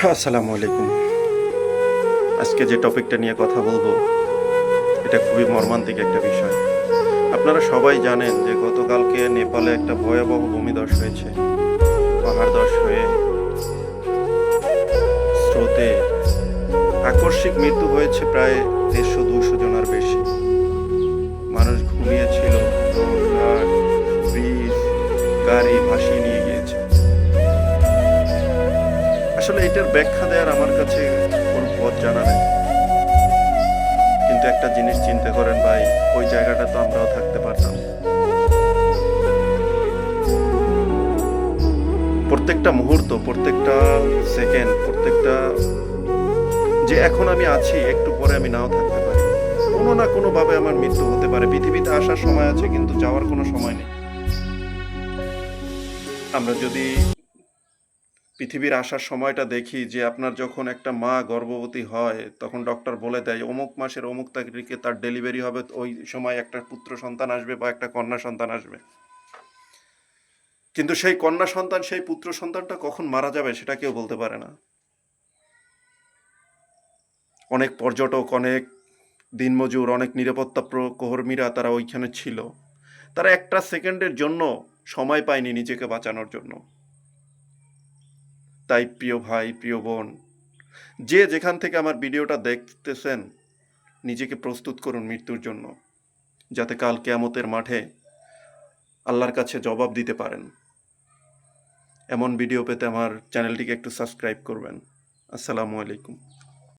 আসসালামু আলাইকুম। আজকে যে টপিকটা নিয়ে কথা বলবো, এটা খুবই মর্মান্তিক একটা বিষয়। আপনারা সবাই জানেন যে গতকালকে নেপালে একটা ভয়াবহ ভূমিধস হয়েছে। পাহাড় ধস হয়ে স্রোতে আকস্মিক মৃত্যু হয়েছে প্রায় ১৫০-২০০ জনের বেশি। মানুষ ঘুমিয়েছিল, দোরঘাট, ব্রিজ, গাড়ি ভাসিয়ে নিয়ে গিয়েছে। আসলে এটার ব্যাখ্যা দেওয়ার আমার কাছে কোনো পথ জানা নেই। কিন্তু একটা জিনিস চিন্তা করেন ভাই, ওই জায়গাটা তো আমরাও থাকতে পারতাম। প্রত্যেকটা মুহূর্ত, প্রত্যেকটা সেকেন্ড, প্রত্যেকটা যে এখন আমি আছি, একটু পরে আমি নাও থাকতে পারি। কোনো না কোনোভাবে আমার মৃত্যু হতে পারে। পৃথিবীতে আসার সময় আছে কিন্তু যাওয়ার কোনো সময় নেই। আমরা যদি পৃথিবীর আসার সময়টা দেখি যে আপনার যখন একটা মা গর্ভবতী হয়, তখন ডক্টর বলে দেয় অমুক মাসের অমুক তারিখে তার ডেলিভারি হবে, ওই সময় একটা পুত্র সন্তান আসবে বা একটা কন্যা সন্তান আসবে। কিন্তু সেই কন্যা সন্তান, সেই পুত্র সন্তানটা কখন মারা যাবে সেটা কেউ বলতে পারে না। অনেক পর্যটক, অনেক দিনমজুর, অনেক নিরাপত্তা প্রহরীরা তারা ওইখানে ছিল। তারা একটা সেকেন্ডের জন্য সময় পায়নি নিজেকে বাঁচানোর জন্য। তাই প্রিয় ভাই, প্রিয় বোন, যে যেখান থেকে আমার ভিডিওটা দেখতেছেন, নিজেকে প্রস্তুত করুন মৃত্যুর জন্য, যাতে কাল কিয়ামতের মাঠে আল্লাহর কাছে জবাব দিতে পারেন। এমন ভিডিও পেতে আমার চ্যানেলটিকে একটু সাবস্ক্রাইব করবেন। আসসালামু আলাইকুম।